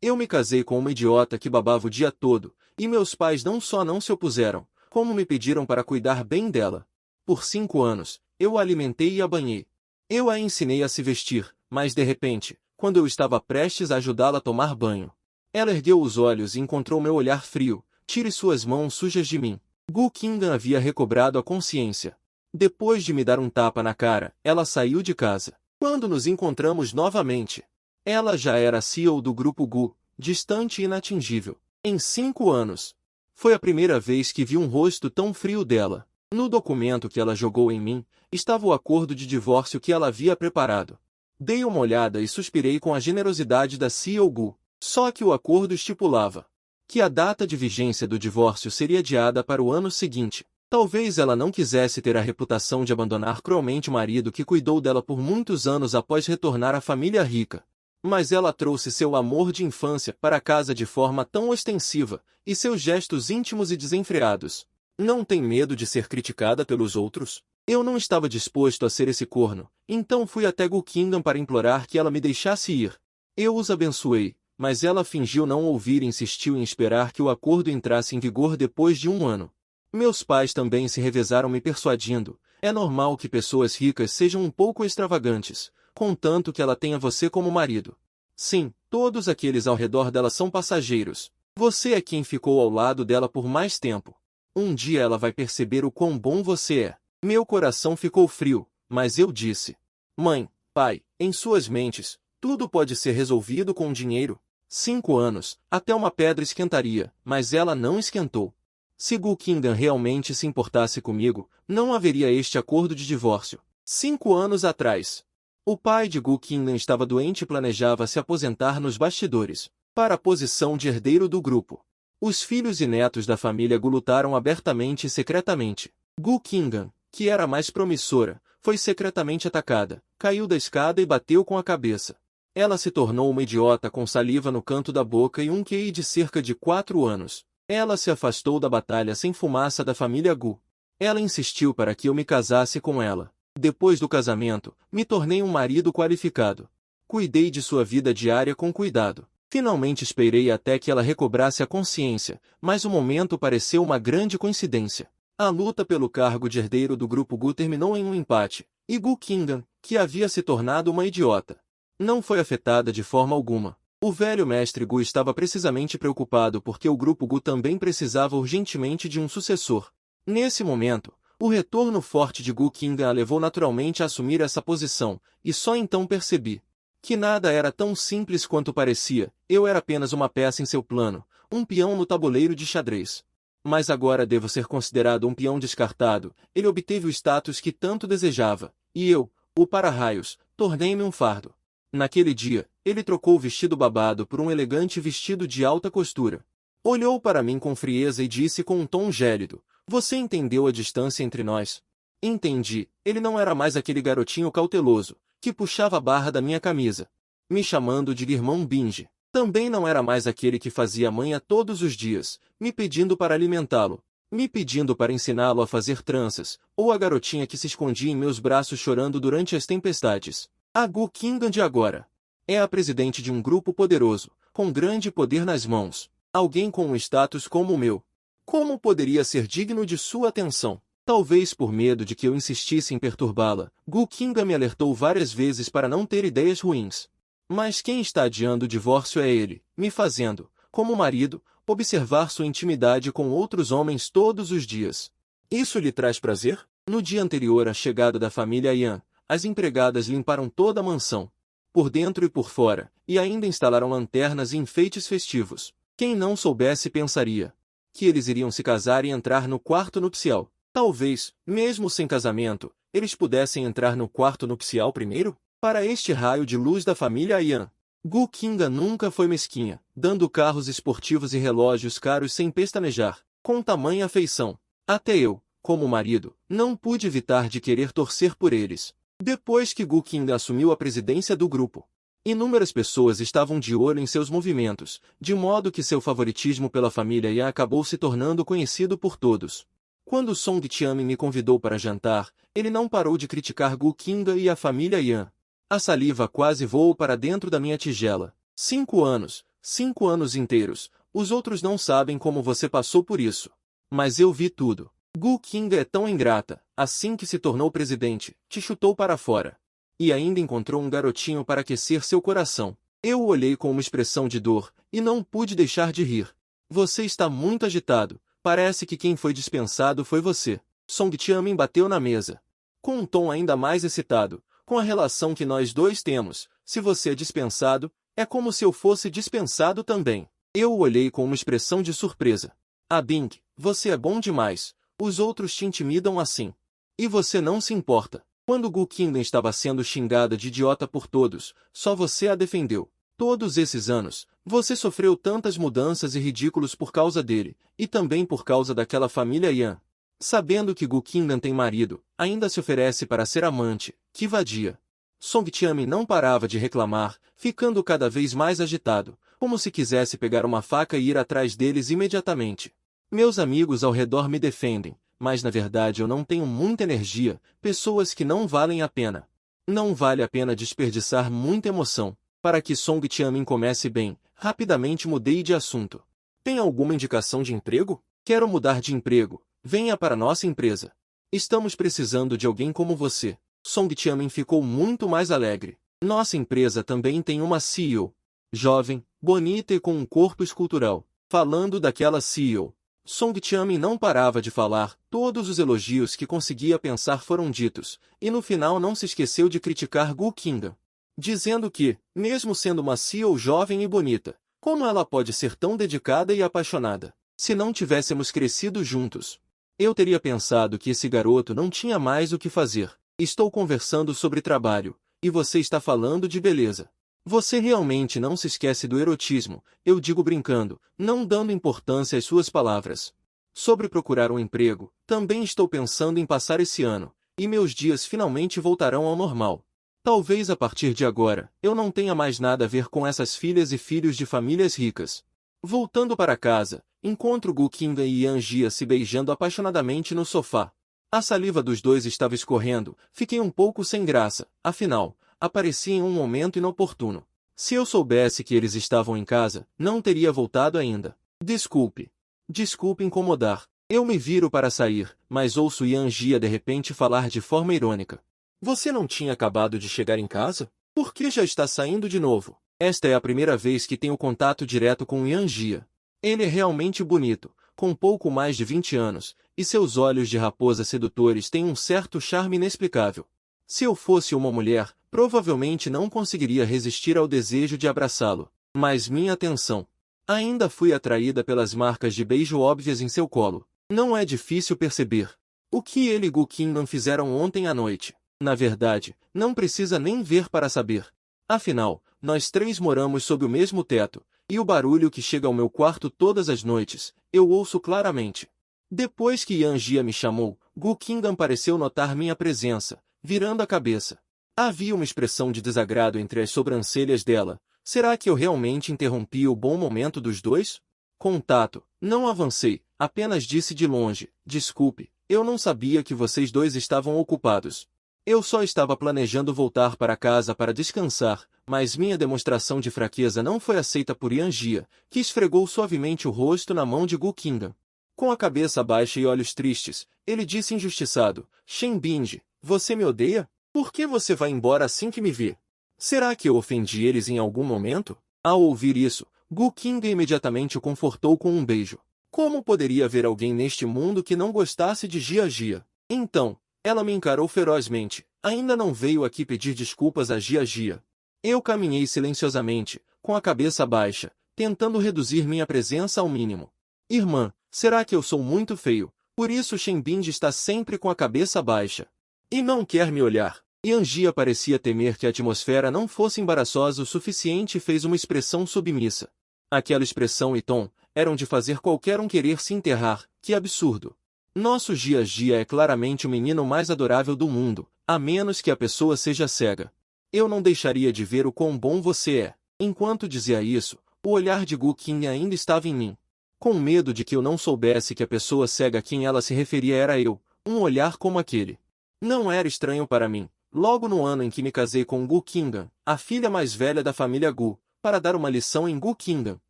Eu me casei com uma idiota que babava o dia todo, e meus pais não só não se opuseram, como me pediram para cuidar bem dela. Por 5 anos, eu a alimentei e a banhei. Eu a ensinei a se vestir, mas de repente, quando eu estava prestes a ajudá-la a tomar banho, ela ergueu os olhos e encontrou meu olhar frio. Tire suas mãos sujas de mim. Gu Qingdan havia recobrado a consciência. Depois de me dar um tapa na cara, ela saiu de casa. Quando nos encontramos novamente, ela já era CEO do grupo Gu, distante e inatingível. Em 5 anos. Foi a primeira vez que vi um rosto tão frio dela. No documento que ela jogou em mim, estava o acordo de divórcio que ela havia preparado. Dei uma olhada e suspirei com a generosidade da CEO Gu. Só que o acordo estipulava que a data de vigência do divórcio seria adiada para o ano seguinte. Talvez ela não quisesse ter a reputação de abandonar cruelmente o marido que cuidou dela por muitos anos após retornar à família rica. Mas ela trouxe seu amor de infância para casa de forma tão ostensiva, e seus gestos íntimos e desenfreados. Não tem medo de ser criticada pelos outros? Eu não estava disposto a ser esse corno, então fui até Gu Qingdan para implorar que ela me deixasse ir. Eu os abençoei, mas ela fingiu não ouvir e insistiu em esperar que o acordo entrasse em vigor depois de 1 ano. Meus pais também se revezaram me persuadindo. É normal que pessoas ricas sejam um pouco extravagantes, contanto que ela tenha você como marido. Sim, todos aqueles ao redor dela são passageiros. Você é quem ficou ao lado dela por mais tempo. Um dia ela vai perceber o quão bom você é. Meu coração ficou frio, mas eu disse: Mãe, pai, em suas mentes, tudo pode ser resolvido com dinheiro. 5 anos, até uma pedra esquentaria, mas ela não esquentou. Se Gu Qingdan realmente se importasse comigo, não haveria este acordo de divórcio. 5 anos atrás, o pai de Gu Qingdan estava doente e planejava se aposentar nos bastidores, para a posição de herdeiro do grupo. Os filhos e netos da família Gu lutaram abertamente e secretamente. Gu Qingdan, que era a mais promissora, foi secretamente atacada, caiu da escada e bateu com a cabeça. Ela se tornou uma idiota com saliva no canto da boca e um QI de cerca de 4 anos. Ela se afastou da batalha sem fumaça da família Gu. Ela insistiu para que eu me casasse com ela. Depois do casamento, me tornei um marido qualificado. Cuidei de sua vida diária com cuidado. Finalmente esperei até que ela recobrasse a consciência, mas o momento pareceu uma grande coincidência. A luta pelo cargo de herdeiro do grupo Gu terminou em um empate, e Gu Qingdan, que havia se tornado uma idiota, não foi afetada de forma alguma. O velho mestre Gu estava precisamente preocupado porque o grupo Gu também precisava urgentemente de um sucessor. Nesse momento, o retorno forte de Gu Qingdan a levou naturalmente a assumir essa posição, e só então percebi que nada era tão simples quanto parecia. Eu era apenas uma peça em seu plano, um peão no tabuleiro de xadrez. Mas agora devo ser considerado um peão descartado. Ele obteve o status que tanto desejava, e eu, o para-raios, tornei-me um fardo. Naquele dia, ele trocou o vestido babado por um elegante vestido de alta costura. Olhou para mim com frieza e disse com um tom gélido: Você entendeu a distância entre nós? Entendi. Ele não era mais aquele garotinho cauteloso, que puxava a barra da minha camisa, me chamando de irmão Binge. Também não era mais aquele que fazia manha todos os dias, me pedindo para alimentá-lo, me pedindo para ensiná-lo a fazer tranças, ou a garotinha que se escondia em meus braços chorando durante as tempestades. A Gu Qingdan de agora é a presidente de um grupo poderoso, com grande poder nas mãos. Alguém com um status como o meu. Como poderia ser digno de sua atenção? Talvez por medo de que eu insistisse em perturbá-la, Gu Qingdan me alertou várias vezes para não ter ideias ruins. Mas quem está adiando o divórcio é ele, me fazendo, como marido, observar sua intimidade com outros homens todos os dias. Isso lhe traz prazer? No dia anterior à chegada da família Yan, as empregadas limparam toda a mansão, por dentro e por fora, e ainda instalaram lanternas e enfeites festivos. Quem não soubesse pensaria que eles iriam se casar e entrar no quarto nupcial. Talvez, mesmo sem casamento, eles pudessem entrar no quarto nupcial primeiro? Para este raio de luz da família Yan, Gu Qingdan nunca foi mesquinha, dando carros esportivos e relógios caros sem pestanejar, com tamanha afeição. Até eu, como marido, não pude evitar de querer torcer por eles. Depois que Gu Qingdan assumiu a presidência do grupo, inúmeras pessoas estavam de olho em seus movimentos, de modo que seu favoritismo pela família Yan acabou se tornando conhecido por todos. Quando Song Qianmin me convidou para jantar, ele não parou de criticar Gu Qingdan e a família Yan. A saliva quase voou para dentro da minha tigela. 5 anos, 5 anos inteiros. Os outros não sabem como você passou por isso. Mas eu vi tudo. Gu Qinga é tão ingrata, assim que se tornou presidente, te chutou para fora. E ainda encontrou um garotinho para aquecer seu coração. Eu o olhei com uma expressão de dor, e não pude deixar de rir. Você está muito agitado. Parece que quem foi dispensado foi você. Song Qianmin bateu na mesa. Com um tom ainda mais excitado. Com a relação que nós dois temos, se você é dispensado, é como se eu fosse dispensado também. Eu o olhei com uma expressão de surpresa. Ah, Bing, você é bom demais. Os outros te intimidam assim. E você não se importa. Quando Gu Qinga estava sendo xingada de idiota por todos, só você a defendeu. Todos esses anos, você sofreu tantas mudanças e ridículos por causa dele, e também por causa daquela família Yan. Sabendo que Gu Qinga tem marido, ainda se oferece para ser amante. Que vadia. Song Qianmin não parava de reclamar, ficando cada vez mais agitado, como se quisesse pegar uma faca e ir atrás deles imediatamente. Meus amigos ao redor me defendem, mas na verdade eu não tenho muita energia, pessoas que não valem a pena. Não vale a pena desperdiçar muita emoção. Para que Song Qianmin comece bem, rapidamente mudei de assunto. Tem alguma indicação de emprego? Quero mudar de emprego. Venha para nossa empresa. Estamos precisando de alguém como você. Song Qianmin ficou muito mais alegre. Nossa empresa também tem uma CEO. Jovem, bonita e com um corpo escultural. Falando daquela CEO. Song Qianmin não parava de falar, todos os elogios que conseguia pensar foram ditos, e no final não se esqueceu de criticar Gu Qinga. Dizendo que, mesmo sendo uma CEO jovem e bonita, como ela pode ser tão dedicada e apaixonada? Se não tivéssemos crescido juntos, eu teria pensado que esse garoto não tinha mais o que fazer. Estou conversando sobre trabalho, e você está falando de beleza. Você realmente não se esquece do erotismo, eu digo brincando, não dando importância às suas palavras. Sobre procurar um emprego, também estou pensando em passar esse ano, e meus dias finalmente voltarão ao normal. Talvez a partir de agora, eu não tenha mais nada a ver com essas filhas e filhos de famílias ricas. Voltando para casa, encontro Gu Qinga e Yan Jia se beijando apaixonadamente no sofá. A saliva dos dois estava escorrendo, fiquei um pouco sem graça, afinal, apareci em um momento inoportuno. Se eu soubesse que eles estavam em casa, não teria voltado ainda. Desculpe. Desculpe incomodar. Eu me viro para sair, mas ouço Yan Jia de repente falar de forma irônica. Você não tinha acabado de chegar em casa? Por que já está saindo de novo? Esta é a primeira vez que tenho contato direto com Yan Jia. Ele é realmente bonito, com pouco mais de 20 anos, e seus olhos de raposa sedutores têm um certo charme inexplicável. Se eu fosse uma mulher, provavelmente não conseguiria resistir ao desejo de abraçá-lo. Mas minha atenção. Ainda fui atraída pelas marcas de beijo óbvias em seu colo. Não é difícil perceber. O que ele e Gu Qinga fizeram ontem à noite. Na verdade, não precisa nem ver para saber. Afinal, nós três moramos sob o mesmo teto, e o barulho que chega ao meu quarto todas as noites, eu ouço claramente. Depois que Yan Jia me chamou, Gu Qinga pareceu notar minha presença, virando a cabeça. Havia uma expressão de desagrado entre as sobrancelhas dela. Será que eu realmente interrompi o bom momento dos dois? Contato. Não avancei, apenas disse de longe, desculpe, eu não sabia que vocês dois estavam ocupados. Eu só estava planejando voltar para casa para descansar, mas minha demonstração de fraqueza não foi aceita por Yan Jia, que esfregou suavemente o rosto na mão de Gu Qinga. Com a cabeça baixa e olhos tristes, ele disse injustiçado, Shen Bing, você me odeia? Por que você vai embora assim que me vê? Será que eu ofendi eles em algum momento? Ao ouvir isso, Gu Qinga imediatamente o confortou com um beijo. Como poderia haver alguém neste mundo que não gostasse de Jia Jia? Então, ela me encarou ferozmente. Ainda não veio aqui pedir desculpas a Jia Jia. Eu caminhei silenciosamente, com a cabeça baixa, tentando reduzir minha presença ao mínimo. Irmã, será que eu sou muito feio? Por isso Shen Bing está sempre com a cabeça baixa. E não quer me olhar. Yan Jia parecia temer que a atmosfera não fosse embaraçosa o suficiente e fez uma expressão submissa. Aquela expressão e tom eram de fazer qualquer um querer se enterrar. Que absurdo! Nosso Jia Jia é claramente o menino mais adorável do mundo, a menos que a pessoa seja cega. Eu não deixaria de ver o quão bom você é. Enquanto dizia isso, o olhar de Gu Qinga ainda estava em mim. Com medo de que eu não soubesse que a pessoa cega a quem ela se referia era eu, um olhar como aquele. Não era estranho para mim. Logo no ano em que me casei com Gu Qinga, a filha mais velha da família Gu, para dar uma lição em Gu Qinga.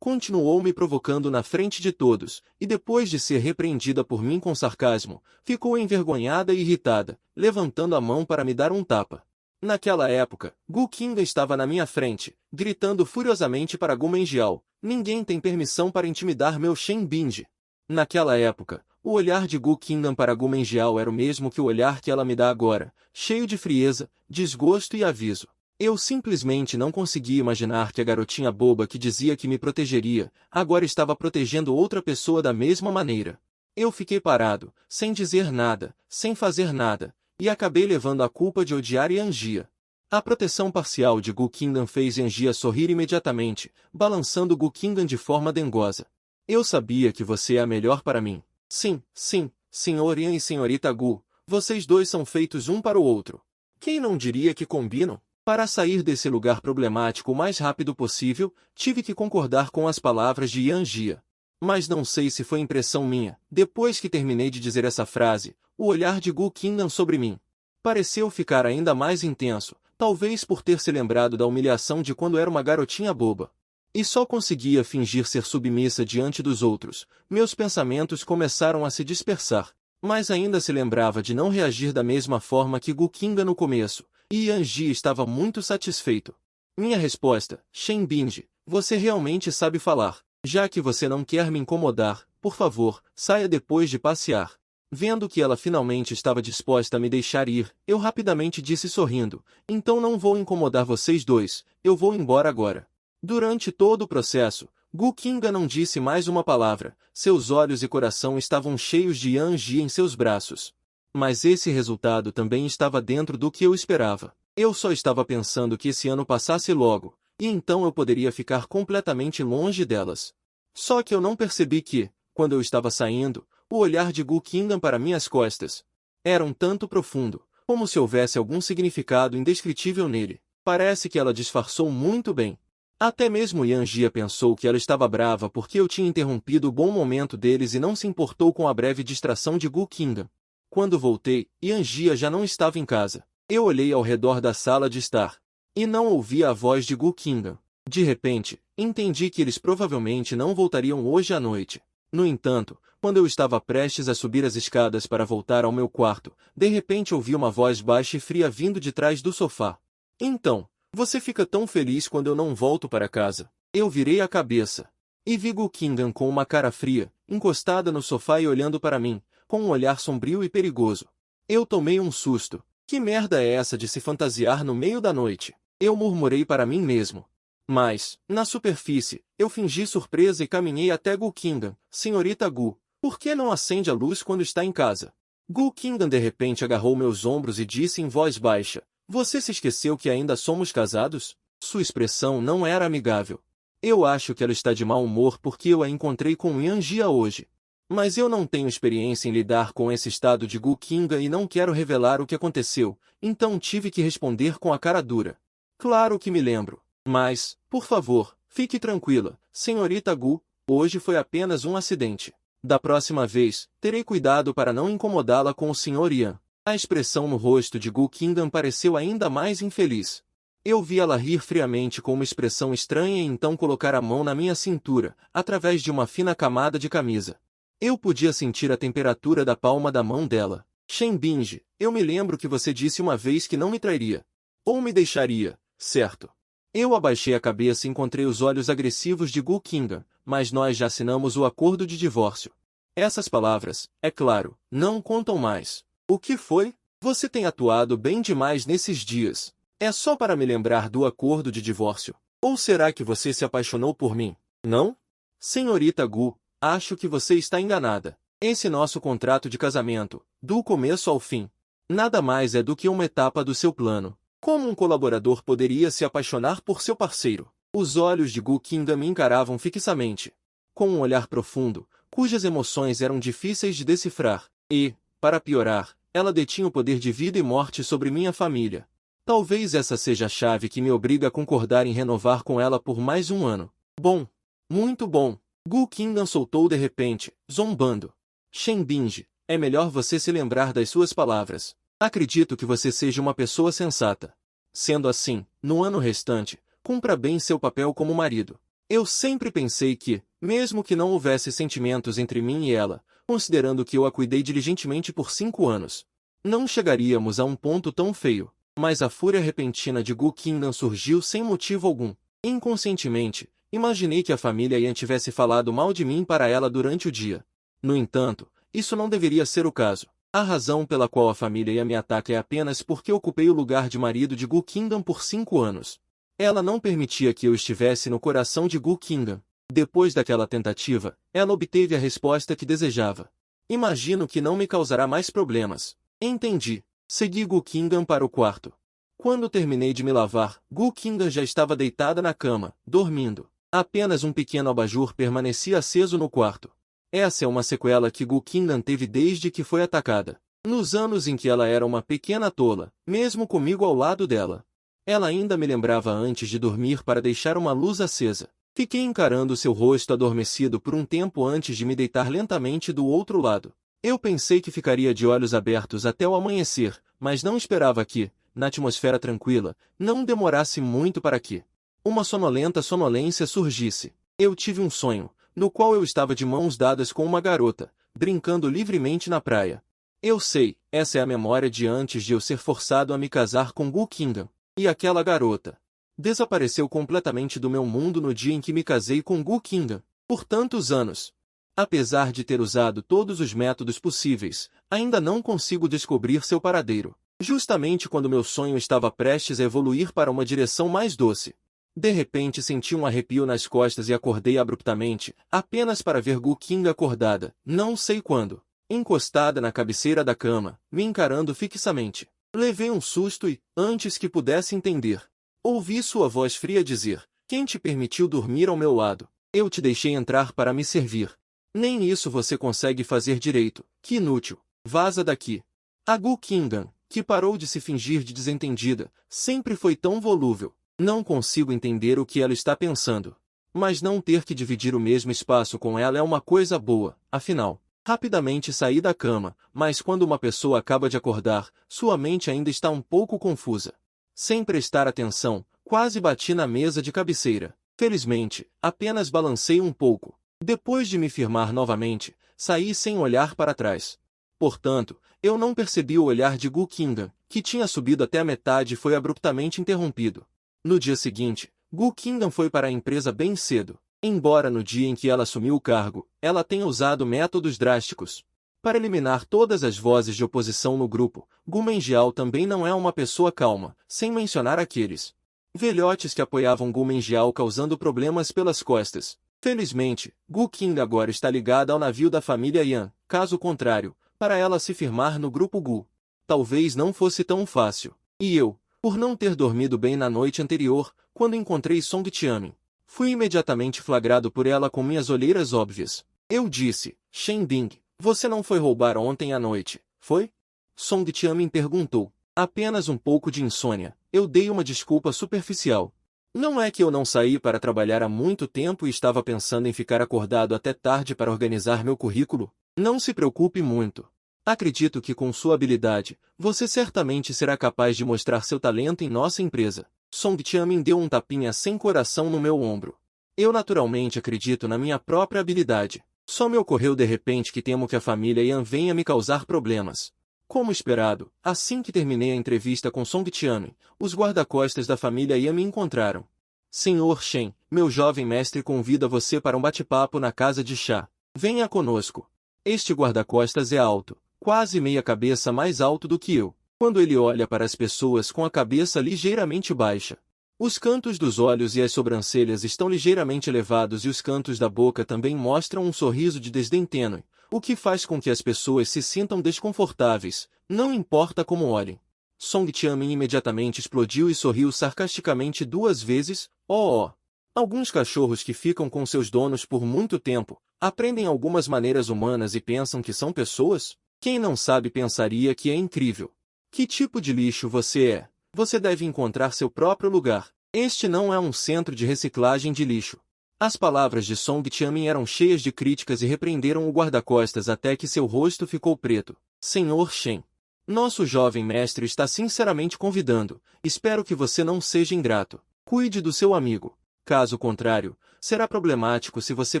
Continuou me provocando na frente de todos, e depois de ser repreendida por mim com sarcasmo, ficou envergonhada e irritada, levantando a mão para me dar um tapa. Naquela época, Gu Qingdan estava na minha frente, gritando furiosamente para Gu Mengjiao: ninguém tem permissão para intimidar meu Shen Binji. Naquela época, o olhar de Gu Qingdan para Gu Mengjiao era o mesmo que o olhar que ela me dá agora, cheio de frieza, desgosto e aviso. Eu simplesmente não conseguia imaginar que a garotinha boba que dizia que me protegeria, agora estava protegendo outra pessoa da mesma maneira. Eu fiquei parado, sem dizer nada, sem fazer nada, e acabei levando a culpa de odiar Yanjia. A proteção parcial de Gu Qingdan fez Yanjia sorrir imediatamente, balançando Gu Qingdan de forma dengosa. Eu sabia que você é a melhor para mim. Sim, sim, Sr. Yan e Srta. Gu, vocês dois são feitos um para o outro. Quem não diria que combinam? Para sair desse lugar problemático o mais rápido possível, tive que concordar com as palavras de Yanjia. Mas não sei se foi impressão minha, depois que terminei de dizer essa frase, o olhar de Gu Qingdan sobre mim pareceu ficar ainda mais intenso, talvez por ter se lembrado da humilhação de quando era uma garotinha boba. E só conseguia fingir ser submissa diante dos outros. Meus pensamentos começaram a se dispersar, mas ainda se lembrava de não reagir da mesma forma que Gu Qingdan no começo, e Yanjia estava muito satisfeito. Minha resposta: Shen Binji, você realmente sabe falar. Já que você não quer me incomodar, por favor, saia depois de passear. Vendo que ela finalmente estava disposta a me deixar ir, eu rapidamente disse sorrindo: então não vou incomodar vocês dois, eu vou embora agora. Durante todo o processo, Gu Qingdan não disse mais uma palavra, seus olhos e coração estavam cheios de Yanjia em seus braços. Mas esse resultado também estava dentro do que eu esperava. Eu só estava pensando que esse ano passasse logo, e então eu poderia ficar completamente longe delas. Só que eu não percebi que, quando eu estava saindo, o olhar de Gu Qingdan para minhas costas era um tanto profundo, como se houvesse algum significado indescritível nele. Parece que ela disfarçou muito bem. Até mesmo Yanjia pensou que ela estava brava porque eu tinha interrompido o bom momento deles e não se importou com a breve distração de Gu Qingdan. Quando voltei, Yanjia já não estava em casa. Eu olhei ao redor da sala de estar e não ouvi a voz de Gu Qingdan. De repente, entendi que eles provavelmente não voltariam hoje à noite. No entanto, quando eu estava prestes a subir as escadas para voltar ao meu quarto, de repente ouvi uma voz baixa e fria vindo de trás do sofá. Então, você fica tão feliz quando eu não volto para casa? Eu virei a cabeça e vi Gu Qingdan com uma cara fria, encostada no sofá e olhando para mim, com um olhar sombrio e perigoso. Eu tomei um susto. Que merda é essa de se fantasiar no meio da noite? Eu murmurei para mim mesmo. Mas, na superfície, eu fingi surpresa e caminhei até Gu Qingdan. Senhorita Gu, por que não acende a luz quando está em casa? Gu Qingdan de repente agarrou meus ombros e disse em voz baixa: você se esqueceu que ainda somos casados? Sua expressão não era amigável. Eu acho que ela está de mau humor porque eu a encontrei com Yanjia hoje. Mas eu não tenho experiência em lidar com esse estado de Gu Qingdan e não quero revelar o que aconteceu, então tive que responder com a cara dura. Claro que me lembro. Mas, por favor, fique tranquila, senhorita Gu, hoje foi apenas um acidente. Da próxima vez, terei cuidado para não incomodá-la com o Sr. Yan. A expressão no rosto de Gu Qingdan pareceu ainda mais infeliz. Eu vi ela rir friamente com uma expressão estranha e então colocar a mão na minha cintura, através de uma fina camada de camisa. Eu podia sentir a temperatura da palma da mão dela. Shen Binji, eu me lembro que você disse uma vez que não me trairia. Ou me deixaria, certo? Eu abaixei a cabeça e encontrei os olhos agressivos de Gu Qingdan, mas nós já assinamos o acordo de divórcio. Essas palavras, é claro, não contam mais. O que foi? Você tem atuado bem demais nesses dias. É só para me lembrar do acordo de divórcio. Ou será que você se apaixonou por mim? Não? Senhorita Gu, acho que você está enganada. Esse nosso contrato de casamento, do começo ao fim, nada mais é do que uma etapa do seu plano. Como um colaborador poderia se apaixonar por seu parceiro? Os olhos de Gu Qingdan me encaravam fixamente, com um olhar profundo, cujas emoções eram difíceis de decifrar, e, para piorar, ela detinha o poder de vida e morte sobre minha família. Talvez essa seja a chave que me obriga a concordar em renovar com ela por mais um ano. Bom, muito bom. Gu Qingdan soltou de repente, zombando. Shen Binji, é melhor você se lembrar das suas palavras. Acredito que você seja uma pessoa sensata. Sendo assim, no ano restante, cumpra bem seu papel como marido. Eu sempre pensei que, mesmo que não houvesse sentimentos entre mim e ela, considerando que eu a cuidei diligentemente por 5 anos, não chegaríamos a um ponto tão feio. Mas a fúria repentina de Gu Qingdan surgiu sem motivo algum. Inconscientemente, imaginei que a família Yan tivesse falado mal de mim para ela durante o dia. No entanto, isso não deveria ser o caso. A razão pela qual a família Yan me ataca é apenas porque ocupei o lugar de marido de Gu Qingdan por 5 anos. Ela não permitia que eu estivesse no coração de Gu Qingdan. Depois daquela tentativa, ela obteve a resposta que desejava. Imagino que não me causará mais problemas. Entendi. Segui Gu Qingdan para o quarto. Quando terminei de me lavar, Gu Qingdan já estava deitada na cama, dormindo. Apenas um pequeno abajur permanecia aceso no quarto. Essa é uma sequela que Gu Qingdan teve desde que foi atacada. Nos anos em que ela era uma pequena tola, mesmo comigo ao lado dela. Ela ainda me lembrava antes de dormir para deixar uma luz acesa. Fiquei encarando seu rosto adormecido por um tempo antes de me deitar lentamente do outro lado. Eu pensei que ficaria de olhos abertos até o amanhecer, mas não esperava que, na atmosfera tranquila, não demorasse muito para que uma sonolenta sonolência surgisse. Eu tive um sonho, no qual eu estava de mãos dadas com uma garota, brincando livremente na praia. Eu sei, essa é a memória de antes de eu ser forçado a me casar com Gu Qingdan. E aquela garota desapareceu completamente do meu mundo no dia em que me casei com Gu Qingdan, por tantos anos. Apesar de ter usado todos os métodos possíveis, ainda não consigo descobrir seu paradeiro. Justamente quando meu sonho estava prestes a evoluir para uma direção mais doce. De repente senti um arrepio nas costas e acordei abruptamente, apenas para ver Gu Qingdan acordada, não sei quando, encostada na cabeceira da cama, me encarando fixamente. Levei um susto e, antes que pudesse entender, ouvi sua voz fria dizer: "Quem te permitiu dormir ao meu lado? Eu te deixei entrar para me servir. Nem isso você consegue fazer direito. Que inútil. Vaza daqui." A Gu Qingdan, que parou de se fingir de desentendida, sempre foi tão volúvel. Não consigo entender o que ela está pensando. Mas não ter que dividir o mesmo espaço com ela é uma coisa boa, afinal. Rapidamente saí da cama, mas quando uma pessoa acaba de acordar, sua mente ainda está um pouco confusa. Sem prestar atenção, quase bati na mesa de cabeceira. Felizmente, apenas balancei um pouco. Depois de me firmar novamente, saí sem olhar para trás. Portanto, eu não percebi o olhar de Gu Qingdan, que tinha subido até a metade e foi abruptamente interrompido. No dia seguinte, Gu Qingdan foi para a empresa bem cedo. Embora no dia em que ela assumiu o cargo, ela tenha usado métodos drásticos para eliminar todas as vozes de oposição no grupo, Gu Mengial também não é uma pessoa calma, sem mencionar aqueles velhotes que apoiavam Gu Mengial causando problemas pelas costas. Felizmente, Gu Qingdan agora está ligada ao navio da família Yan, caso contrário, para ela se firmar no grupo Gu, talvez não fosse tão fácil. E eu, por não ter dormido bem na noite anterior, quando encontrei Song Tianmin, fui imediatamente flagrado por ela com minhas olheiras óbvias. Eu disse: "Shen Ding, você não foi roubar ontem à noite, foi?" Song Tianmin perguntou. Apenas um pouco de insônia. Eu dei uma desculpa superficial. Não é que eu não saí para trabalhar há muito tempo e estava pensando em ficar acordado até tarde para organizar meu currículo? Não se preocupe muito. Acredito que com sua habilidade, você certamente será capaz de mostrar seu talento em nossa empresa. Song Tianmin deu um tapinha sem coração no meu ombro. Eu naturalmente acredito na minha própria habilidade. Só me ocorreu de repente que temo que a família Yan venha me causar problemas. Como esperado, assim que terminei a entrevista com Song Tianmin, os guarda-costas da família Yan me encontraram. "Senhor Shen, meu jovem mestre convida você para um bate-papo na casa de chá. Venha conosco." Este guarda-costas é alto, quase meia cabeça mais alto do que eu. Quando ele olha para as pessoas com a cabeça ligeiramente baixa, os cantos dos olhos e as sobrancelhas estão ligeiramente elevados e os cantos da boca também mostram um sorriso de desdém tênue, o que faz com que as pessoas se sintam desconfortáveis, não importa como olhem. Song Tianmin imediatamente explodiu e sorriu sarcasticamente 2 vezes. Oh! Alguns cachorros que ficam com seus donos por muito tempo, aprendem algumas maneiras humanas e pensam que são pessoas? Quem não sabe pensaria que é incrível. Que tipo de lixo você é? Você deve encontrar seu próprio lugar. Este não é um centro de reciclagem de lixo. As palavras de Song Tianmin eram cheias de críticas e repreenderam o guarda-costas até que seu rosto ficou preto. "Senhor Shen, nosso jovem mestre está sinceramente convidando. Espero que você não seja ingrato. Cuide do seu amigo." Caso contrário, será problemático se você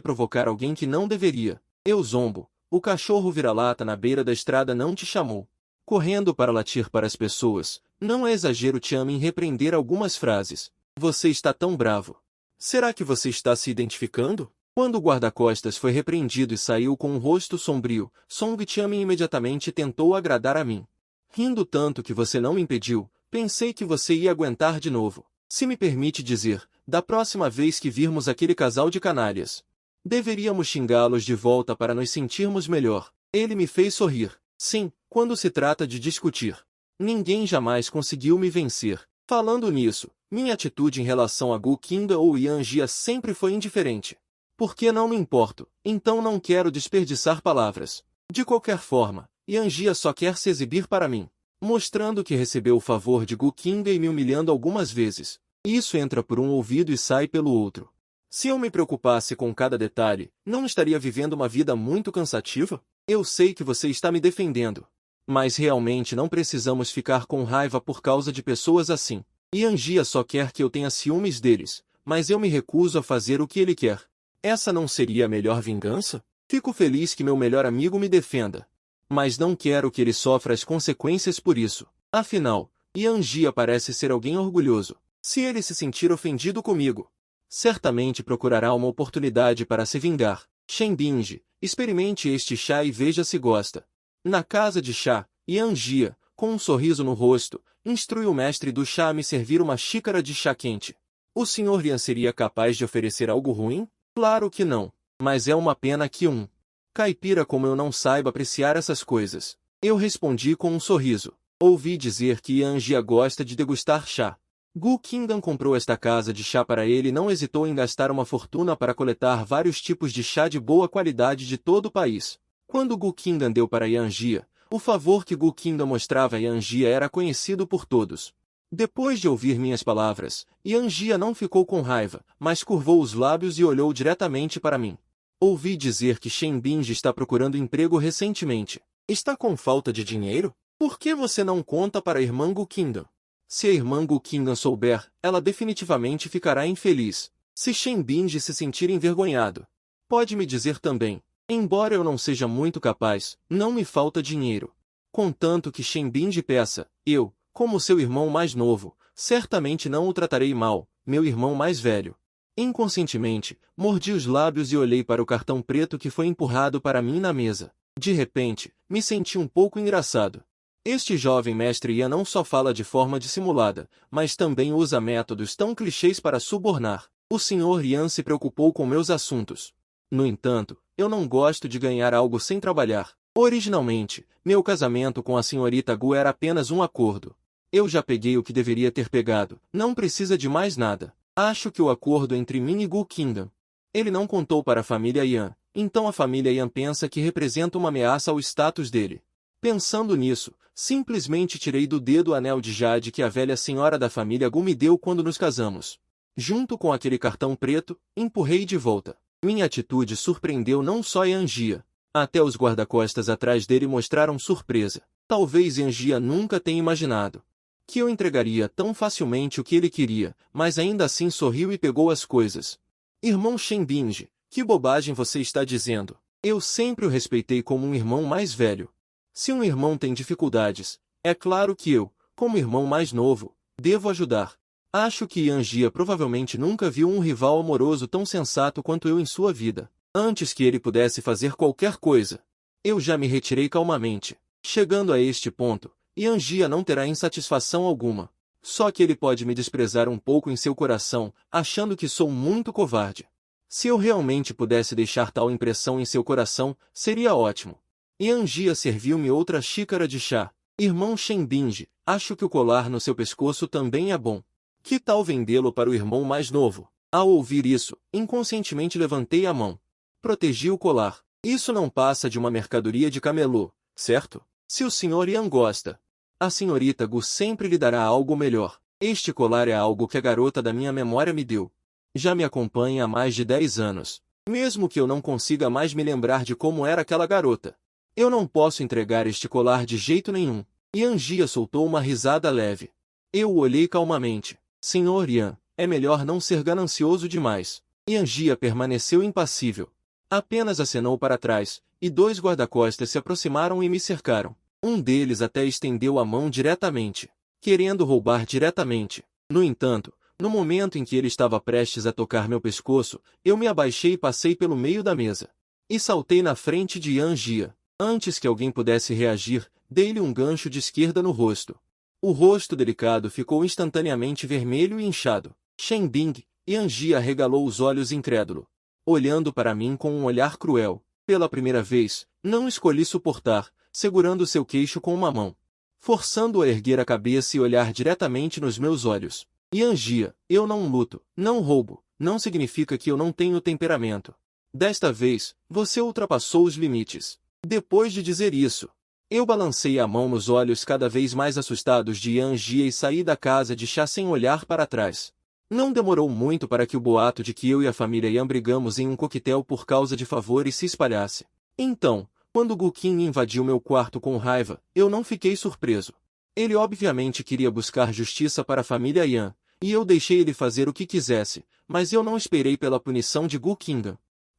provocar alguém que não deveria. Eu zombo. O cachorro vira-lata na beira da estrada não te chamou. Correndo para latir para as pessoas, não é exagero te amo em repreender algumas frases. Você está tão bravo. Será que você está se identificando? Quando o guarda-costas foi repreendido e saiu com um rosto sombrio, Song Tianmin imediatamente tentou agradar a mim. Rindo tanto que você não me impediu, pensei que você ia aguentar de novo. Se me permite dizer, da próxima vez que virmos aquele casal de canalhas, deveríamos xingá-los de volta para nos sentirmos melhor. Ele me fez sorrir. Sim, quando se trata de discutir. Ninguém jamais conseguiu me vencer. Falando nisso, minha atitude em relação a Gu Qingda ou Yan Jia sempre foi indiferente. Porque não me importo, então não quero desperdiçar palavras. De qualquer forma, Yan Jia só quer se exibir para mim, mostrando que recebeu o favor de Gu Qingda e me humilhando algumas vezes. Isso entra por um ouvido e sai pelo outro. Se eu me preocupasse com cada detalhe, não estaria vivendo uma vida muito cansativa? Eu sei que você está me defendendo. Mas realmente não precisamos ficar com raiva por causa de pessoas assim. Yan Jia só quer que eu tenha ciúmes deles, mas eu me recuso a fazer o que ele quer. Essa não seria a melhor vingança? Fico feliz que meu melhor amigo me defenda. Mas não quero que ele sofra as consequências por isso. Afinal, Yan Jia parece ser alguém orgulhoso. Se ele se sentir ofendido comigo, certamente procurará uma oportunidade para se vingar. Shen Binge, experimente este chá e veja se gosta. Na casa de chá, Yan Jia, com um sorriso no rosto, instrui o mestre do chá a me servir uma xícara de chá quente. O Sr. Yan seria capaz de oferecer algo ruim? Claro que não. Mas é uma pena que um caipira como eu não saiba apreciar essas coisas. Eu respondi com um sorriso. Ouvi dizer que Yan Jia gosta de degustar chá. Gu Qingdan comprou esta casa de chá para ele e não hesitou em gastar uma fortuna para coletar vários tipos de chá de boa qualidade de todo o país. Quando Gu Qingdan deu para Yan Jia, o favor que Gu Qingdan mostrava a Yan Jia era conhecido por todos. Depois de ouvir minhas palavras, Yan Jia não ficou com raiva, mas curvou os lábios e olhou diretamente para mim. Ouvi dizer que Shen Binge está procurando emprego recentemente. Está com falta de dinheiro? Por que você não conta para a irmã Gu Qingdan? Se a irmã Gu Qingdan souber, ela definitivamente ficará infeliz. Se Shen Binge se sentir envergonhado, pode me dizer também. Embora eu não seja muito capaz, não me falta dinheiro. Contanto que Shen Binge peça, eu, como seu irmão mais novo, certamente não o tratarei mal, meu irmão mais velho. Inconscientemente, mordi os lábios e olhei para o cartão preto que foi empurrado para mim na mesa. De repente, me senti um pouco engraçado. Este jovem mestre Yan não só fala de forma dissimulada, mas também usa métodos tão clichês para subornar. O Sr. Yan se preocupou com meus assuntos. No entanto, eu não gosto de ganhar algo sem trabalhar. Originalmente, meu casamento com a senhorita Gu era apenas um acordo. Eu já peguei o que deveria ter pegado, não precisa de mais nada. Acho que o acordo entre mim e Gu Qingdan. Ele não contou para a família Yan, então a família Yan pensa que representa uma ameaça ao status dele. Pensando nisso, simplesmente tirei do dedo o anel de jade que a velha senhora da família Gu me deu quando nos casamos. Junto com aquele cartão preto, empurrei de volta. Minha atitude surpreendeu não só Yan Jia. Até os guarda-costas atrás dele mostraram surpresa. Talvez Yan Jia nunca tenha imaginado que eu entregaria tão facilmente o que ele queria, mas ainda assim sorriu e pegou as coisas. Irmão Shen Binge, que bobagem você está dizendo? Eu sempre o respeitei como um irmão mais velho. Se um irmão tem dificuldades, é claro que eu, como irmão mais novo, devo ajudar. Acho que Yan Jia provavelmente nunca viu um rival amoroso tão sensato quanto eu em sua vida. Antes que ele pudesse fazer qualquer coisa, eu já me retirei calmamente. Chegando a este ponto, Yan Jia não terá insatisfação alguma. Só que ele pode me desprezar um pouco em seu coração, achando que sou muito covarde. Se eu realmente pudesse deixar tal impressão em seu coração, seria ótimo. Yan Jia serviu-me outra xícara de chá. Irmão Shen Binge, acho que o colar no seu pescoço também é bom. Que tal vendê-lo para o irmão mais novo? Ao ouvir isso, inconscientemente levantei a mão. Protegi o colar. Isso não passa de uma mercadoria de camelô, certo? Se o Sr. Yan gosta, a senhorita Gu sempre lhe dará algo melhor. Este colar é algo que a garota da minha memória me deu. Já me acompanha há mais de 10 anos. Mesmo que eu não consiga mais me lembrar de como era aquela garota, eu não posso entregar este colar de jeito nenhum. Yan Jia soltou uma risada leve. Eu o olhei calmamente. Sr. Yan, É melhor não ser ganancioso demais. Yan Jia permaneceu impassível. Apenas acenou para trás, e 2 guarda-costas se aproximaram e me cercaram. Um deles até estendeu a mão diretamente, querendo roubar diretamente. No entanto, no momento em que ele estava prestes a tocar meu pescoço, eu me abaixei e passei pelo meio da mesa. E saltei na frente de Yan Jia. Antes que alguém pudesse reagir, dei-lhe um gancho de esquerda no rosto. O rosto delicado ficou instantaneamente vermelho e inchado. Shen Bing, Yan Jia arregalou os olhos incrédulo, olhando para mim com um olhar cruel. Pela primeira vez, não escolhi suportar, segurando seu queixo com uma mão, forçando-o a erguer a cabeça e olhar diretamente nos meus olhos. Yan Jia, eu não luto, não roubo, não significa que eu não tenho temperamento. Desta vez, você ultrapassou os limites. Depois de dizer isso, eu balancei a mão nos olhos cada vez mais assustados de Yan Jia e saí da casa de chá sem olhar para trás. Não demorou muito para que o boato de que eu e a família Yan brigamos em um coquetel por causa de favores se espalhasse. Então, quando Gu Qin invadiu meu quarto com raiva, eu não fiquei surpreso. Ele obviamente queria buscar justiça para a família Yan, e eu deixei ele fazer o que quisesse, mas eu não esperei pela punição de Gu Qin.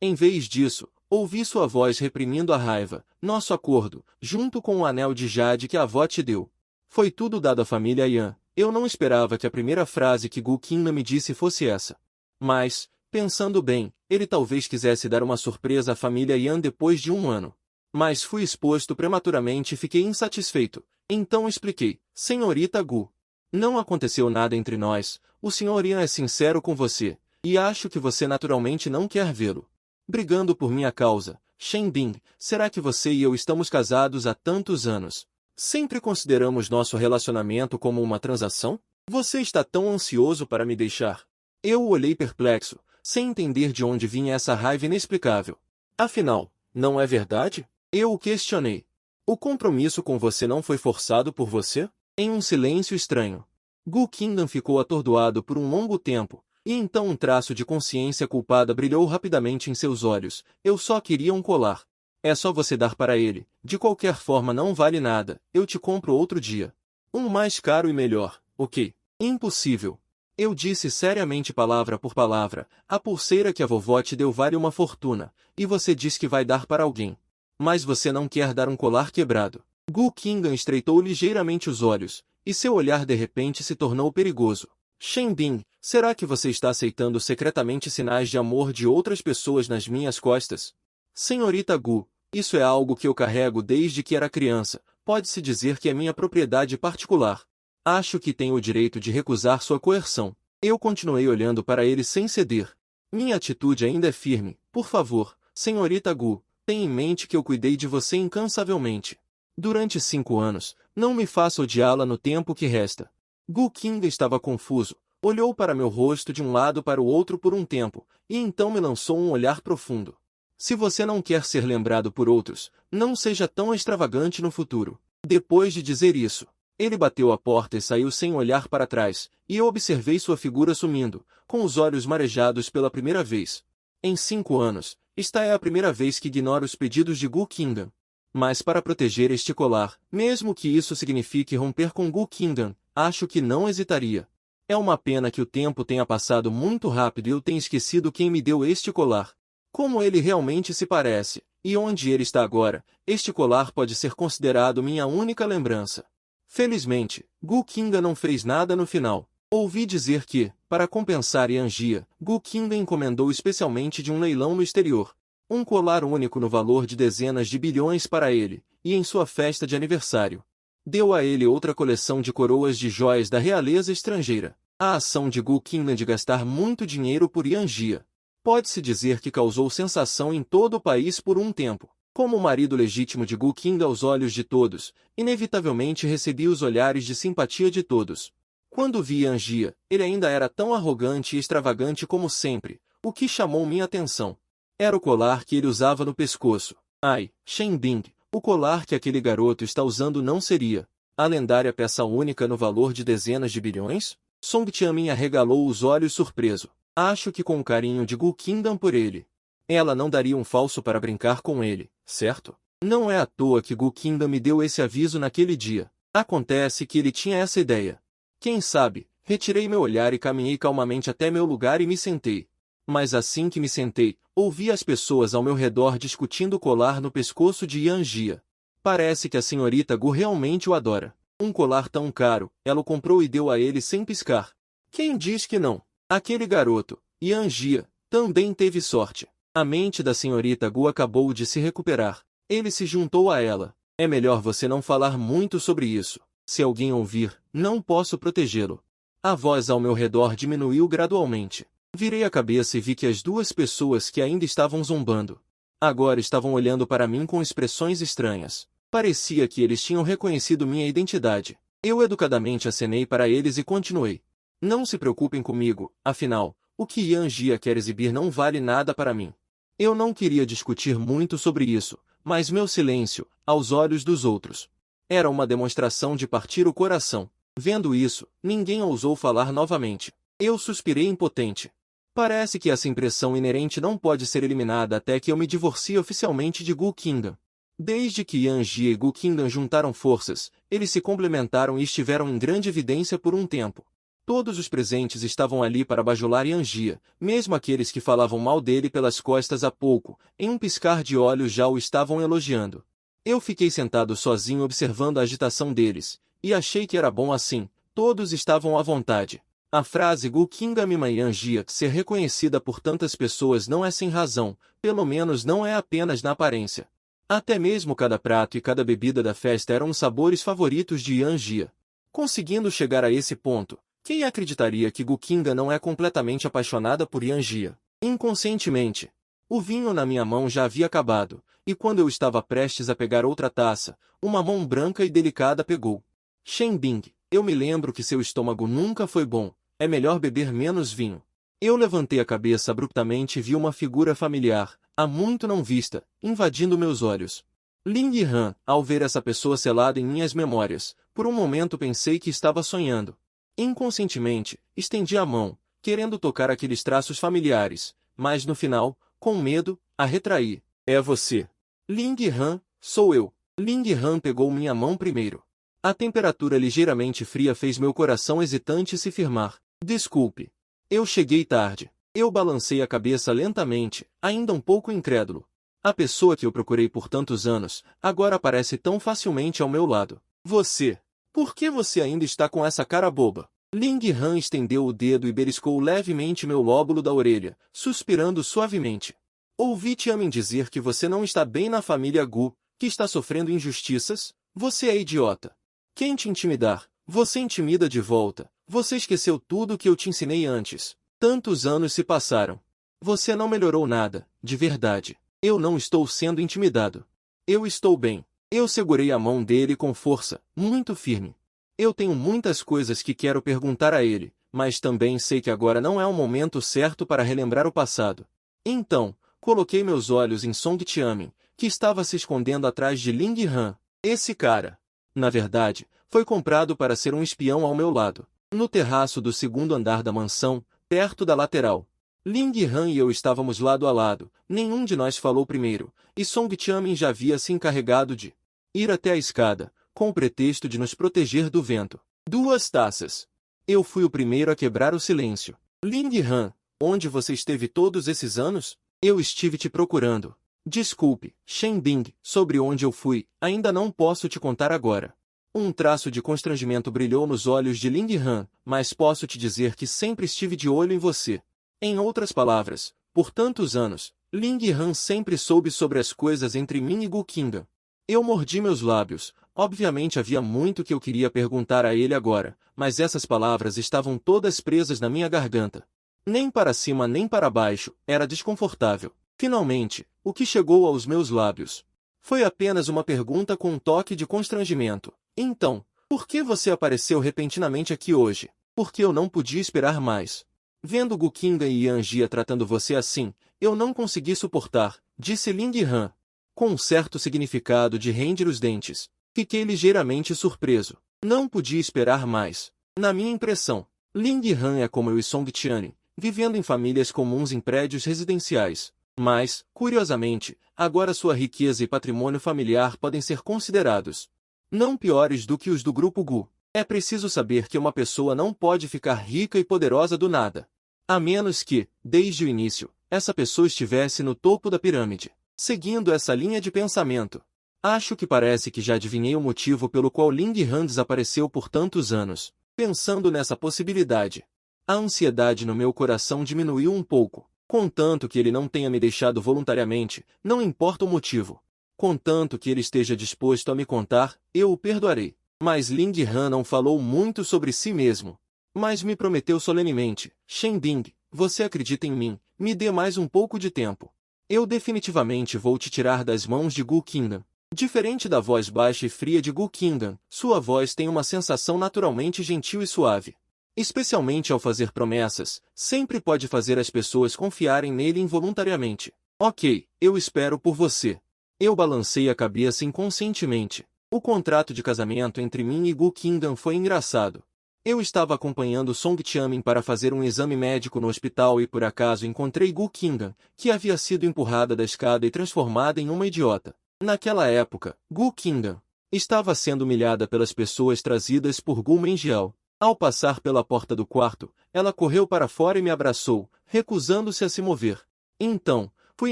Em vez disso, ouvi sua voz reprimindo a raiva. Nosso acordo, junto com o anel de jade que a avó te deu, foi tudo dado à família Yan. Eu não esperava que a primeira frase que Gu Qin me disse fosse essa. Mas, pensando bem, ele talvez quisesse dar uma surpresa à família Yan depois de 1 ano. Mas fui exposto prematuramente e fiquei insatisfeito. Então expliquei: Senhorita Gu, não aconteceu nada entre nós, o Sr. Yan é sincero com você, e acho que você naturalmente não quer vê-lo brigando por minha causa. Shen Bing, será que você e eu estamos casados há tantos anos? Sempre consideramos nosso relacionamento como uma transação? Você está tão ansioso para me deixar? Eu o olhei perplexo, sem entender de onde vinha essa raiva inexplicável. Afinal, não é verdade? Eu o questionei. O compromisso com você não foi forçado por você? Em um silêncio estranho, Gu Qin ficou atordoado por um longo tempo, e então um traço de consciência culpada brilhou rapidamente em seus olhos. Eu só queria um colar. É só você dar para ele. De qualquer forma não vale nada. Eu te compro outro dia. Um mais caro e melhor. Ok. Impossível. Eu disse seriamente palavra por palavra. A pulseira que a vovó te deu vale uma fortuna. E você diz que vai dar para alguém. Mas você não quer dar um colar quebrado. Gu Qin estreitou ligeiramente os olhos, e seu olhar de repente se tornou perigoso. Shen Bing, será que você está aceitando secretamente sinais de amor de outras pessoas nas minhas costas? Senhorita Gu, isso é algo que eu carrego desde que era criança. Pode-se dizer que é minha propriedade particular. Acho que tenho o direito de recusar sua coerção. Eu continuei olhando para ele sem ceder. Minha atitude ainda é firme. Por favor, senhorita Gu, tenha em mente que eu cuidei de você incansavelmente durante 5 anos. Não me faça odiá-la no tempo que resta. Gu Qin estava confuso, olhou para meu rosto de um lado para o outro por um tempo, e então me lançou um olhar profundo. Se você não quer ser lembrado por outros, não seja tão extravagante no futuro. Depois de dizer isso, ele bateu a porta e saiu sem olhar para trás, e eu observei sua figura sumindo, com os olhos marejados pela primeira vez. Em 5 anos, esta é a primeira vez que ignoro os pedidos de Gu Qin. Mas para proteger este colar, mesmo que isso signifique romper com Gu Qin, acho que não hesitaria. É uma pena que o tempo tenha passado muito rápido e eu tenha esquecido quem me deu este colar. Como ele realmente se parece, e onde ele está agora, este colar pode ser considerado minha única lembrança. Felizmente, Gu Qin não fez nada no final. Ouvi dizer que, para compensar Yan Jia, Gu Qin encomendou especialmente de um leilão no exterior um colar único no valor de dezenas de bilhões para ele, e em sua festa de aniversário deu a ele outra coleção de coroas de joias da realeza estrangeira. A ação de Gu Qin de gastar muito dinheiro por Yan Jia pode-se dizer que causou sensação em todo o país por um tempo. Como o marido legítimo de Gu Qin aos olhos de todos, inevitavelmente recebia os olhares de simpatia de todos. Quando vi Yan Jia, ele ainda era tão arrogante e extravagante como sempre, o que chamou minha atenção era o colar que ele usava no pescoço. Ai, Shen Bing, o colar que aquele garoto está usando não seria a lendária peça única no valor de dezenas de bilhões? Song Tianmin arregalou os olhos surpreso. Acho que com o carinho de Gu Qin por ele, ela não daria um falso para brincar com ele, certo? Não é à toa que Gu Qin me deu esse aviso naquele dia. Acontece que ele tinha essa ideia. Quem sabe, Retirei meu olhar e caminhei calmamente até meu lugar e me sentei. Mas assim que me sentei, ouvi as pessoas ao meu redor discutindo o colar no pescoço de Yanjia. Parece que a senhorita Gu realmente o adora. Um colar tão caro, ela o comprou e deu a ele sem piscar. Quem diz que não? Aquele garoto, Yanjia, também teve sorte. A mente da senhorita Gu acabou de se recuperar. Ele se juntou a ela. É melhor você não falar muito sobre isso. Se alguém ouvir, não posso protegê-lo. A voz ao meu redor diminuiu gradualmente. Virei a cabeça e vi que as duas pessoas que ainda estavam zombando, agora estavam olhando para mim com expressões estranhas. Parecia que eles tinham reconhecido minha identidade. Eu educadamente acenei para eles e continuei. Não se preocupem comigo, afinal, o que Yanjia quer exibir não vale nada para mim. Eu não queria discutir muito sobre isso, mas meu silêncio, aos olhos dos outros, era uma demonstração de partir o coração. Vendo isso, ninguém ousou falar novamente. Eu suspirei impotente. Parece que essa impressão inerente não pode ser eliminada até que eu me divorcie oficialmente de Gu Qingdan. Desde que Yanjia e Gu Qingdan juntaram forças, eles se complementaram e estiveram em grande evidência por um tempo. Todos os presentes estavam ali para bajular Yanjia, mesmo aqueles que falavam mal dele pelas costas há pouco, em um piscar de olhos já o estavam elogiando. Eu fiquei sentado sozinho observando a agitação deles, e achei que era bom assim, todos estavam à vontade. A frase Gu Qingdan Mima Yanjia ser reconhecida por tantas pessoas não é sem razão, pelo menos não é apenas na aparência. Até mesmo cada prato e cada bebida da festa eram os sabores favoritos de Yanjia. Conseguindo chegar a esse ponto, quem acreditaria que Gu Qingdan não é completamente apaixonada por Yanjia? Inconscientemente, o vinho na minha mão já havia acabado, e quando eu estava prestes a pegar outra taça, uma mão branca e delicada pegou. Shen Bing, eu me lembro que seu estômago nunca foi bom. É melhor beber menos vinho. Eu levantei a cabeça abruptamente e vi uma figura familiar, há muito não vista, invadindo meus olhos. Ling Han, ao ver essa pessoa selada em minhas memórias, por um momento pensei que estava sonhando. Inconscientemente, estendi a mão, querendo tocar aqueles traços familiares, mas no final, com medo, a retraí. É você. Ling Han, sou eu. Ling Han pegou minha mão primeiro. A temperatura ligeiramente fria fez meu coração hesitante se firmar. Desculpe. Eu cheguei tarde. Eu balancei a cabeça lentamente, ainda um pouco incrédulo. A pessoa que eu procurei por tantos anos, agora aparece tão facilmente ao meu lado. Você. Por que você ainda está com essa cara boba? Ling Han estendeu o dedo e beliscou levemente meu lóbulo da orelha, suspirando suavemente. Ouvi Tiamin dizer que você não está bem na família Gu, que está sofrendo injustiças? Você é idiota. Quem te intimidar? Você intimida de volta. Você esqueceu tudo que eu te ensinei antes. Tantos anos se passaram. Você não melhorou nada, de verdade. Eu não estou sendo intimidado. Eu estou bem. Eu segurei a mão dele com força, muito firme. Eu tenho muitas coisas que quero perguntar a ele, mas também sei que agora não é o momento certo para relembrar o passado. Então, coloquei meus olhos em Song Tiamin, que estava se escondendo atrás de Ling Han. Esse cara, na verdade, foi comprado para ser um espião ao meu lado. No terraço do segundo andar da mansão, perto da lateral. Ling Han e eu estávamos lado a lado, nenhum de nós falou primeiro, e Song Tiamin já havia se encarregado de ir até a escada, com o pretexto de nos proteger do vento. 2 taças. Eu fui o primeiro a quebrar o silêncio. Ling Han, onde você esteve todos esses anos? Eu estive te procurando. Desculpe, Shen Bing, sobre onde eu fui, ainda não posso te contar agora. Um traço de constrangimento brilhou nos olhos de Ling Han, mas posso te dizer que sempre estive de olho em você. Em outras palavras, por tantos anos, Ling Han sempre soube sobre as coisas entre mim e Gu Qingdan. Eu mordi meus lábios. Obviamente havia muito que eu queria perguntar a ele agora, mas essas palavras estavam todas presas na minha garganta. Nem para cima nem para baixo, era desconfortável. Finalmente, o que chegou aos meus lábios foi apenas uma pergunta com um toque de constrangimento. Então, por que você apareceu repentinamente aqui hoje? Porque eu não podia esperar mais. Vendo Gu Qingdan e Yanjia tratando você assim, eu não consegui suportar, disse Ling Han, com um certo significado de render os dentes. Fiquei ligeiramente surpreso. Não podia esperar mais. Na minha impressão, Ling Han é como eu e Song Tianin, vivendo em famílias comuns em prédios residenciais. Mas, curiosamente, agora sua riqueza e patrimônio familiar podem ser considerados não piores do que os do Grupo Gu. É preciso saber que uma pessoa não pode ficar rica e poderosa do nada. A menos que, desde o início, essa pessoa estivesse no topo da pirâmide. Seguindo essa linha de pensamento, acho que parece que já adivinhei o motivo pelo qual Ling Han desapareceu por tantos anos. Pensando nessa possibilidade, a ansiedade no meu coração diminuiu um pouco. Contanto que ele não tenha me deixado voluntariamente, não importa o motivo. Contanto que ele esteja disposto a me contar, eu o perdoarei. Mas Ling Han não falou muito sobre si mesmo. Mas me prometeu solenemente: Shen Ding, você acredita em mim, me dê mais um pouco de tempo. Eu definitivamente vou te tirar das mãos de Gu Qingdan. Diferente da voz baixa e fria de Gu Qingdan, sua voz tem uma sensação naturalmente gentil e suave. Especialmente ao fazer promessas, sempre pode fazer as pessoas confiarem nele involuntariamente. Ok, eu espero por você. Eu balancei a cabeça inconscientemente. O contrato de casamento entre mim e Gu Qingdan foi engraçado. Eu estava acompanhando Song Qianmin para fazer um exame médico no hospital e por acaso encontrei Gu Qingdan, que havia sido empurrada da escada e transformada em uma idiota. Naquela época, Gu Qingdan estava sendo humilhada pelas pessoas trazidas por Gu Menjiao. Ao passar pela porta do quarto, ela correu para fora e me abraçou, recusando-se a se mover. Então, fui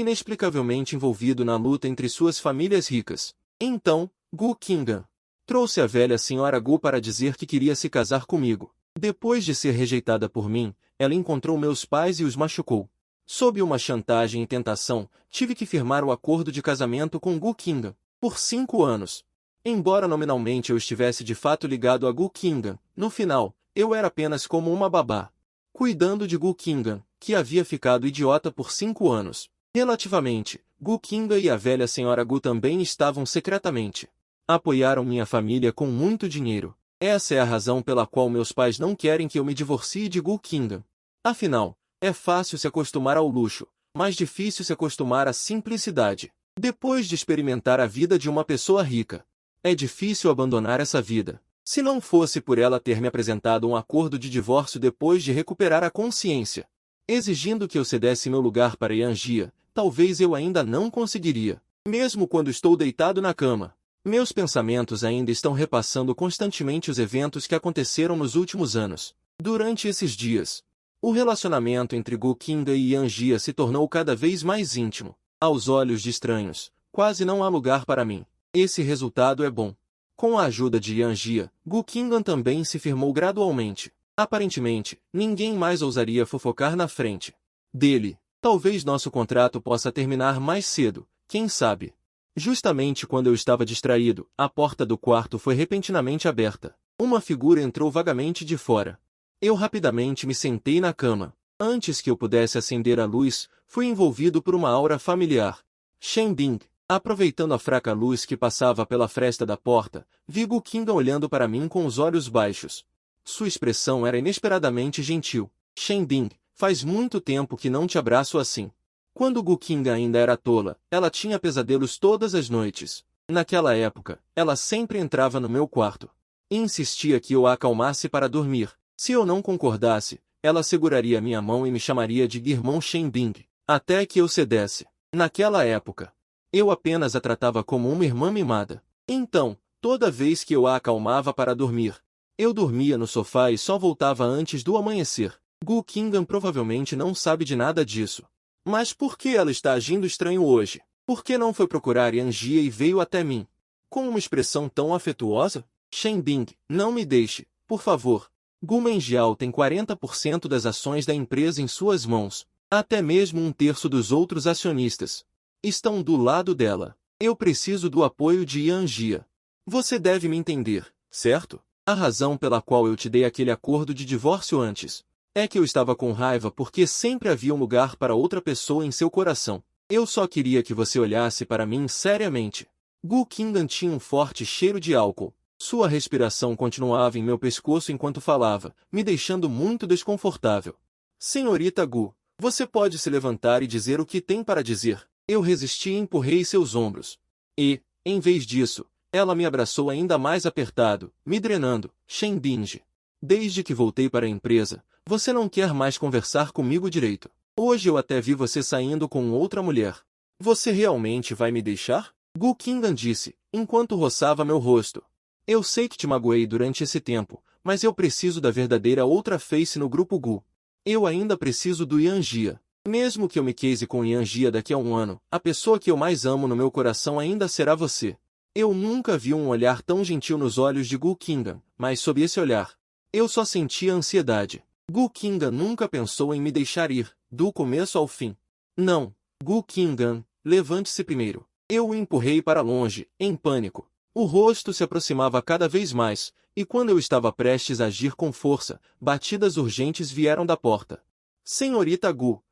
inexplicavelmente envolvido na luta entre suas famílias ricas. Então, Gu Qingdan trouxe a velha senhora Gu para dizer que queria se casar comigo. Depois de ser rejeitada por mim, ela encontrou meus pais e os machucou. Sob uma chantagem e tentação, tive que firmar o acordo de casamento com Gu Qingdan, por 5 anos. Embora nominalmente eu estivesse de fato ligado a Gu Qingdan, no final, eu era apenas como uma babá, cuidando de Gu Qingdan, que havia ficado idiota por 5 anos. Relativamente, Gu Qingdan e a velha senhora Gu também estavam secretamente. Apoiaram minha família com muito dinheiro. Essa é a razão pela qual meus pais não querem que eu me divorcie de Gu Qingdan. Afinal, é fácil se acostumar ao luxo, mas difícil se acostumar à simplicidade. Depois de experimentar a vida de uma pessoa rica, é difícil abandonar essa vida. Se não fosse por ela ter me apresentado um acordo de divórcio depois de recuperar a consciência, exigindo que eu cedesse meu lugar para Yan Jia, talvez eu ainda não conseguiria. Mesmo quando estou deitado na cama, meus pensamentos ainda estão repassando constantemente os eventos que aconteceram nos últimos anos. Durante esses dias, o relacionamento entre Gu Qingdan e Yan Jia se tornou cada vez mais íntimo. Aos olhos de estranhos, quase não há lugar para mim. Esse resultado é bom. Com a ajuda de Yan Jia, Gu Qingdan também se firmou gradualmente. Aparentemente, ninguém mais ousaria fofocar na frente dele. Talvez nosso contrato possa terminar mais cedo, quem sabe? Justamente quando eu estava distraído, a porta do quarto foi repentinamente aberta. Uma figura entrou vagamente de fora. Eu rapidamente me sentei na cama. Antes que eu pudesse acender a luz, fui envolvido por uma aura familiar. Shen Ding. Aproveitando a fraca luz que passava pela fresta da porta, vi Gu Qingdan olhando para mim com os olhos baixos. Sua expressão era inesperadamente gentil. Shen Ding, faz muito tempo que não te abraço assim. Quando Gu Qingdan ainda era tola, ela tinha pesadelos todas as noites. Naquela época, ela sempre entrava no meu quarto e insistia que eu a acalmasse para dormir. Se eu não concordasse, ela seguraria minha mão e me chamaria de irmão Shen Ding, até que eu cedesse. Naquela época, eu apenas a tratava como uma irmã mimada. Então, toda vez que eu a acalmava para dormir, eu dormia no sofá e só voltava antes do amanhecer. Gu Qingdan provavelmente não sabe de nada disso. Mas por que ela está agindo estranho hoje? Por que não foi procurar Yan Jia e veio até mim? Com uma expressão tão afetuosa? Shen Ding, não me deixe, por favor. Gu Menjiao tem 40% das ações da empresa em suas mãos. Até mesmo 1/3 dos outros acionistas estão do lado dela. Eu preciso do apoio de Yan Jia. Você deve me entender, certo? A razão pela qual eu te dei aquele acordo de divórcio antes é que eu estava com raiva porque sempre havia um lugar para outra pessoa em seu coração. Eu só queria que você olhasse para mim seriamente. Gu Qingdan tinha um forte cheiro de álcool. Sua respiração continuava em meu pescoço enquanto falava, me deixando muito desconfortável. Senhorita Gu, você pode se levantar e dizer o que tem para dizer. Eu resisti e empurrei seus ombros. E, em vez disso, ela me abraçou ainda mais apertado, me drenando. Shen Ding. Desde que voltei para a empresa, você não quer mais conversar comigo direito. Hoje eu até vi você saindo com outra mulher. Você realmente vai me deixar? Gu Qingdan disse, enquanto roçava meu rosto. Eu sei que te magoei durante esse tempo, mas eu preciso da verdadeira outra face no grupo Gu. Eu ainda preciso do Yanjia. Mesmo que eu me case com Yanjia daqui a um ano, a pessoa que eu mais amo no meu coração ainda será você. Eu nunca vi um olhar tão gentil nos olhos de Gu Qinggan, mas sob esse olhar, eu só sentia ansiedade. Gu Qinggan nunca pensou em me deixar ir, do começo ao fim. Não, Gu Qinggan, levante-se primeiro. Eu o empurrei para longe, em pânico. O rosto se aproximava cada vez mais, e quando eu estava prestes a agir com força, batidas urgentes vieram da porta. Senhorita Gu,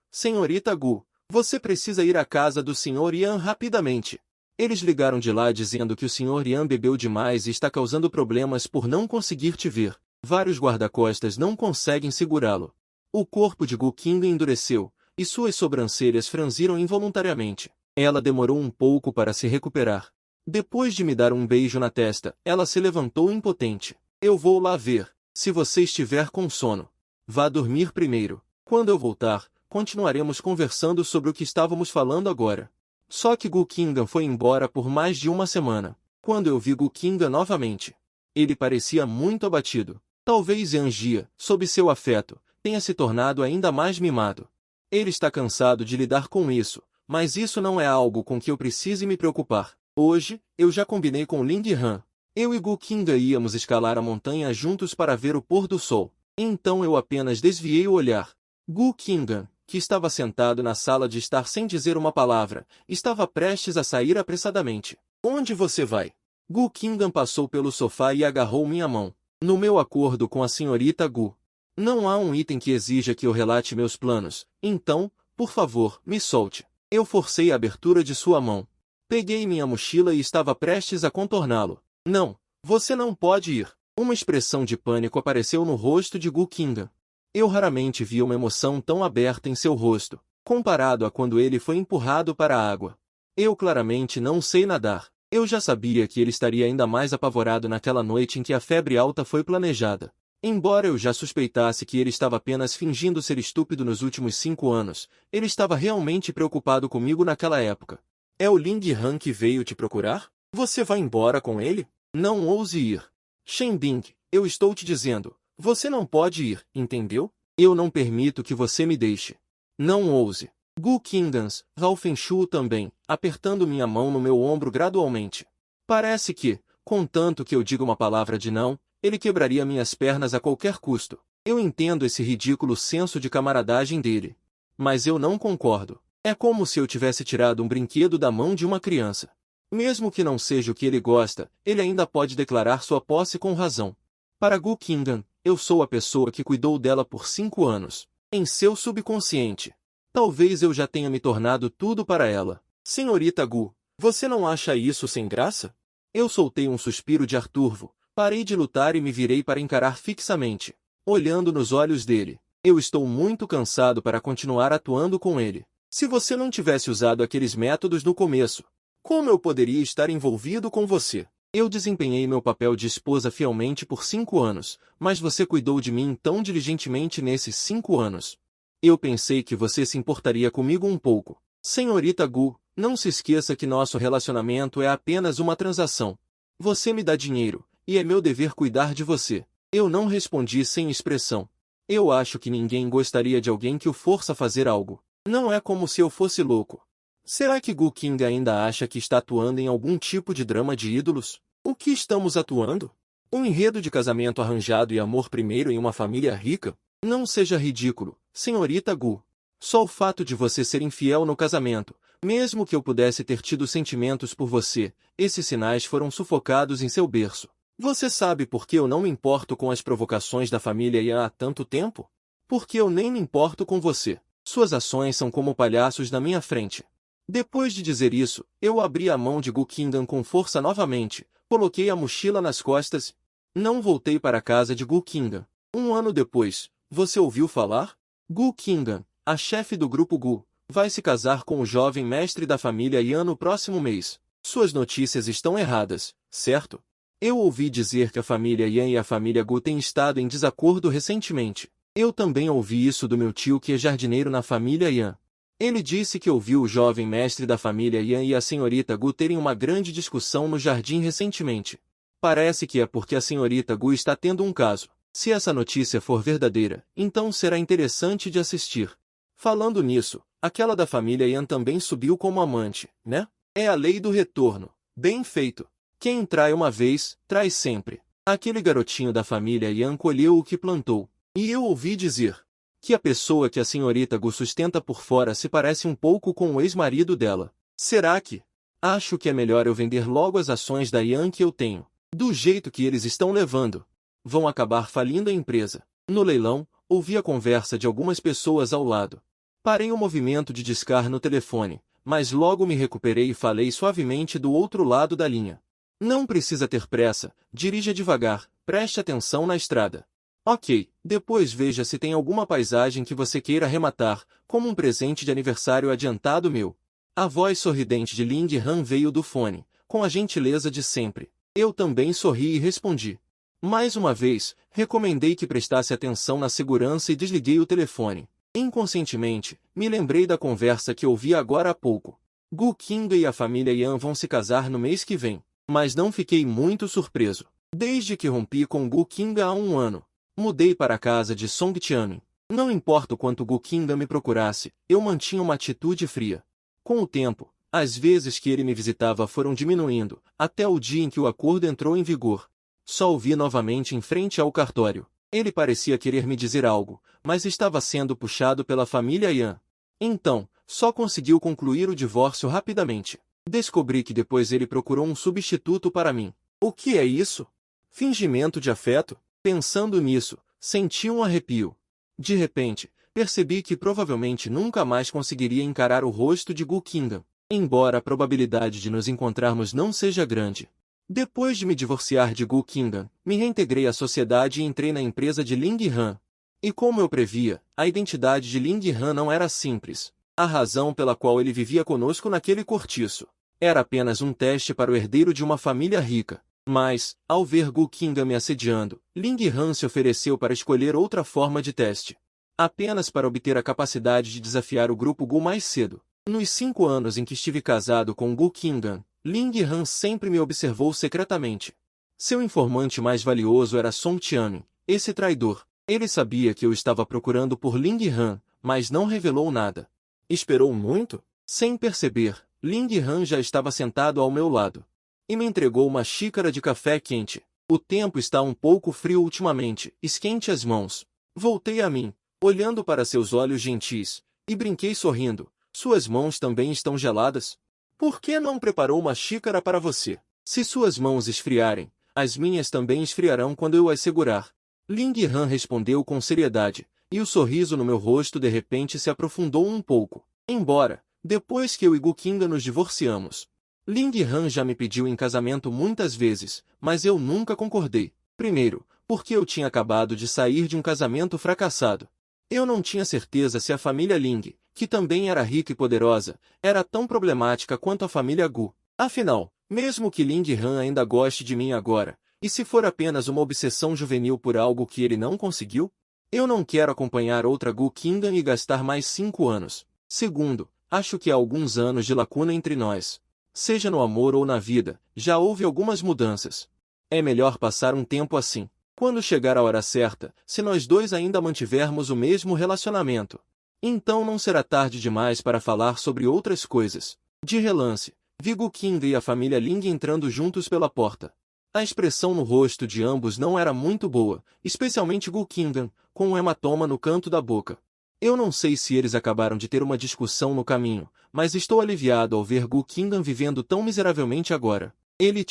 você precisa ir à casa do Sr. Yan rapidamente. Eles ligaram de lá dizendo que o Sr. Yan bebeu demais e está causando problemas por não conseguir te ver. Vários guarda-costas não conseguem segurá-lo. O corpo de Gu Qinggan endureceu, e suas sobrancelhas franziram involuntariamente. Ela demorou um pouco para se recuperar. Depois de me dar um beijo na testa, ela se levantou impotente. Eu vou lá ver, se você estiver com sono. Vá dormir primeiro. Quando eu voltar, continuaremos conversando sobre o que estávamos falando agora. Só que Gu Qinggan foi embora por mais de uma semana. Quando eu vi Gu Qinggan novamente, ele parecia muito abatido. Talvez Yanjia, sob seu afeto, tenha se tornado ainda mais mimado. Ele está cansado de lidar com isso, mas isso não é algo com que eu precise me preocupar. Hoje, eu já combinei com Ling Han. Eu e Gu Qinggan íamos escalar a montanha juntos para ver o pôr do sol. Então eu apenas desviei o olhar. Gu Qinggan, que estava sentado na sala de estar sem dizer uma palavra, estava prestes a sair apressadamente. Onde você vai? Gu Qinggan passou pelo sofá e agarrou minha mão. No meu acordo com a senhorita Gu, não há um item que exija que eu relate meus planos, então, por favor, me solte. Eu forcei a abertura de sua mão. Peguei minha mochila e estava prestes a contorná-lo. Não, você não pode ir. Uma expressão de pânico apareceu no rosto de Gu Qinggan. Eu raramente vi uma emoção tão aberta em seu rosto, comparado a quando ele foi empurrado para a água. Eu claramente não sei nadar. Eu já sabia que ele estaria ainda mais apavorado naquela noite em que a febre alta foi planejada. Embora eu já suspeitasse que ele estava apenas fingindo ser estúpido nos últimos 5 anos, ele estava realmente preocupado comigo naquela época. É o Ling Han que veio te procurar? Você vai embora com ele? Não ouse ir. Shen Bing, eu estou te dizendo, você não pode ir, entendeu? Eu não permito que você me deixe. Não ouse. Gu Qinggan, Rao Fenshu também, apertando minha mão no meu ombro gradualmente. Parece que, contanto que eu diga uma palavra de não, ele quebraria minhas pernas a qualquer custo. Eu entendo esse ridículo senso de camaradagem dele. Mas eu não concordo. É como se eu tivesse tirado um brinquedo da mão de uma criança. Mesmo que não seja o que ele gosta, ele ainda pode declarar sua posse com razão. Para Gu Qinggan, eu sou a pessoa que cuidou dela por 5 anos. Em seu subconsciente. Talvez eu já tenha me tornado tudo para ela. Senhorita Gu, você não acha isso sem graça? Eu soltei um suspiro de ar turvo, parei de lutar e me virei para encarar fixamente, olhando nos olhos dele. Eu estou muito cansado para continuar atuando com ele. Se você não tivesse usado aqueles métodos no começo, como eu poderia estar envolvido com você? Eu desempenhei meu papel de esposa fielmente por 5 anos, mas você cuidou de mim tão diligentemente nesses 5 anos. Eu pensei que você se importaria comigo um pouco. Senhorita Gu, não se esqueça que nosso relacionamento é apenas uma transação. Você me dá dinheiro, e é meu dever cuidar de você. Eu não respondi sem expressão. Eu acho que ninguém gostaria de alguém que o força a fazer algo. Não é como se eu fosse louco. Será que Gu Qinggan ainda acha que está atuando em algum tipo de drama de ídolos? O que estamos atuando? Um enredo de casamento arranjado e amor primeiro em uma família rica? Não seja ridículo, senhorita Gu. Só o fato de você ser infiel no casamento, mesmo que eu pudesse ter tido sentimentos por você, esses sinais foram sufocados em seu berço. Você sabe por que eu não me importo com as provocações da família Yan há tanto tempo? Porque eu nem me importo com você. Suas ações são como palhaços na minha frente. Depois de dizer isso, eu abri a mão de Gu Qinggan com força novamente, coloquei a mochila nas costas. Não voltei para a casa de Gu Qinggan. 1 ano depois, você ouviu falar? Gu Qinggan, a chefe do grupo Gu, vai se casar com o jovem mestre da família Yan no próximo mês. Suas notícias estão erradas, certo? Eu ouvi dizer que a família Yan e a família Gu têm estado em desacordo recentemente. Eu também ouvi isso do meu tio que é jardineiro na família Yan. Ele disse que ouviu o jovem mestre da família Yan e a senhorita Gu terem uma grande discussão no jardim recentemente. Parece que é porque a senhorita Gu está tendo um caso. Se essa notícia for verdadeira, então será interessante de assistir. Falando nisso, aquela da família Yan também subiu como amante, né? É a lei do retorno. Bem feito. Quem trai uma vez, trai sempre. Aquele garotinho da família Yan colheu o que plantou. E eu ouvi dizer que a pessoa que a senhorita Gu sustenta por fora se parece um pouco com o ex-marido dela. Será que? Acho que é melhor eu vender logo as ações da Yan que eu tenho. Do jeito que eles estão levando, vão acabar falindo a empresa. No leilão, ouvi a conversa de algumas pessoas ao lado. Parei o movimento de discar no telefone, mas logo me recuperei e falei suavemente do outro lado da linha. Não precisa ter pressa, dirija devagar, preste atenção na estrada. Ok, depois veja se tem alguma paisagem que você queira arrematar, como um presente de aniversário adiantado meu. A voz sorridente de Ling Han veio do fone, com a gentileza de sempre. Eu também sorri e respondi. Mais uma vez, recomendei que prestasse atenção na segurança e desliguei o telefone. Inconscientemente, me lembrei da conversa que ouvi agora há pouco. Gu Qingda e a família Yan vão se casar no mês que vem, mas não fiquei muito surpreso. Desde que rompi com Gu Qingda há um ano, mudei para a casa de Song Tianmin. Não importa o quanto Gu Qingda me procurasse, eu mantinha uma atitude fria. Com o tempo, as vezes que ele me visitava foram diminuindo, até o dia em que o acordo entrou em vigor. Só o vi novamente em frente ao cartório. Ele parecia querer me dizer algo, mas estava sendo puxado pela família Yan. Então, só conseguiu concluir o divórcio rapidamente. Descobri que depois ele procurou um substituto para mim. O que é isso? Fingimento de afeto? Pensando nisso, senti um arrepio. De repente, percebi que provavelmente nunca mais conseguiria encarar o rosto de Gu Qingda, embora a probabilidade de nos encontrarmos não seja grande. Depois de me divorciar de Gu Qingda, me reintegrei à sociedade e entrei na empresa de Ling Han. E como eu previa, a identidade de Ling Han não era simples. A razão pela qual ele vivia conosco naquele cortiço era apenas um teste para o herdeiro de uma família rica. Mas, ao ver Gu Qingda me assediando, Ling Han se ofereceu para escolher outra forma de teste. Apenas para obter a capacidade de desafiar o grupo Gu mais cedo. Nos 5 anos em que estive casado com Gu Qingda, Ling Han sempre me observou secretamente. Seu informante mais valioso era Song Tianmin, esse traidor. Ele sabia que eu estava procurando por Ling Han, mas não revelou nada. Esperou muito? Sem perceber, Ling Han já estava sentado ao meu lado. E me entregou uma xícara de café quente. O tempo está um pouco frio ultimamente, esquente as mãos. Voltei a mim, olhando para seus olhos gentis, e brinquei sorrindo. Suas mãos também estão geladas? Por que não preparou uma xícara para você? Se suas mãos esfriarem, as minhas também esfriarão quando eu as segurar. Ling Han respondeu com seriedade, e o sorriso no meu rosto de repente se aprofundou um pouco. Embora, depois que eu e Gu Qingda nos divorciamos, Ling Han já me pediu em casamento muitas vezes, mas eu nunca concordei. Primeiro, porque eu tinha acabado de sair de um casamento fracassado. Eu não tinha certeza se a família Ling, que também era rica e poderosa, era tão problemática quanto a família Gu. Afinal, mesmo que Ling Han ainda goste de mim agora, e se for apenas uma obsessão juvenil por algo que ele não conseguiu? Eu não quero acompanhar outra Gu Qingda e gastar mais 5 anos. Segundo, acho que há alguns anos de lacuna entre nós. Seja no amor ou na vida, já houve algumas mudanças. É melhor passar um tempo assim. Quando chegar a hora certa, se nós dois ainda mantivermos o mesmo relacionamento, então não será tarde demais para falar sobre outras coisas. De relance, vi Gu Qingda e a família Ling entrando juntos pela porta. A expressão no rosto de ambos não era muito boa, especialmente Gu Qingda, com um hematoma no canto da boca. Eu não sei se eles acabaram de ter uma discussão no caminho, mas estou aliviado ao ver Gu Qingda vivendo tão miseravelmente agora. Ele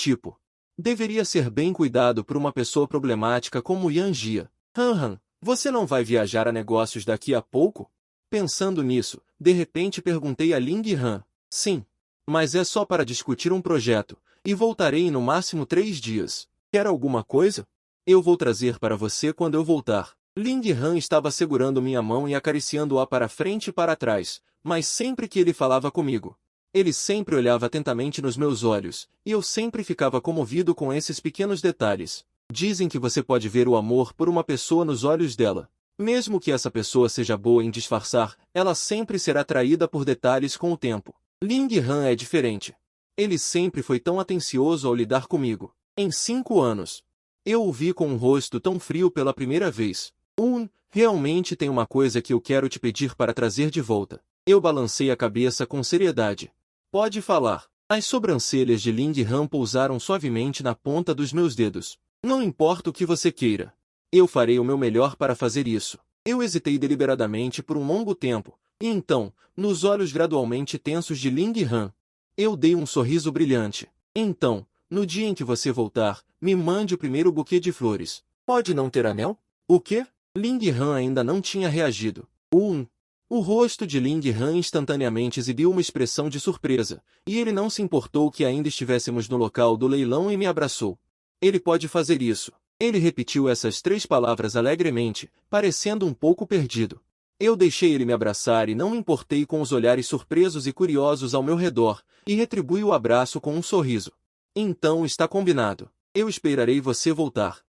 deveria ser bem cuidado por uma pessoa problemática como Yan Jia. Han, você não vai viajar a negócios daqui a pouco? Pensando nisso, de repente perguntei a Ling Han. Sim. Mas é só para discutir um projeto, e voltarei em no máximo 3 dias. Quer alguma coisa? Eu vou trazer para você quando eu voltar. Ling Han estava segurando minha mão e acariciando-a para frente e para trás, mas sempre que ele falava comigo, ele sempre olhava atentamente nos meus olhos, e eu sempre ficava comovido com esses pequenos detalhes. Dizem que você pode ver o amor por uma pessoa nos olhos dela. Mesmo que essa pessoa seja boa em disfarçar, ela sempre será atraída por detalhes com o tempo. Ling Han é diferente. Ele sempre foi tão atencioso ao lidar comigo. Em 5 anos. Eu o vi com um rosto tão frio pela primeira vez. Realmente tem uma coisa que eu quero te pedir para trazer de volta. Eu balancei a cabeça com seriedade. Pode falar. As sobrancelhas de Ling Han pousaram suavemente na ponta dos meus dedos. Não importa o que você queira. Eu farei o meu melhor para fazer isso. Eu hesitei deliberadamente por um longo tempo, e então, nos olhos gradualmente tensos de Ling Han, eu dei um sorriso brilhante. Então, no dia em que você voltar, me mande o primeiro buquê de flores. Pode não ter anel? O quê? Ling Han ainda não tinha reagido. O rosto de Ling Han instantaneamente exibiu uma expressão de surpresa, e ele não se importou que ainda estivéssemos no local do leilão e me abraçou. Ele pode fazer isso. Ele repetiu essas 3 palavras alegremente, parecendo um pouco perdido. Eu deixei ele me abraçar e não me importei com os olhares surpresos e curiosos ao meu redor, e retribuí o abraço com um sorriso. Então está combinado. Eu esperarei você voltar.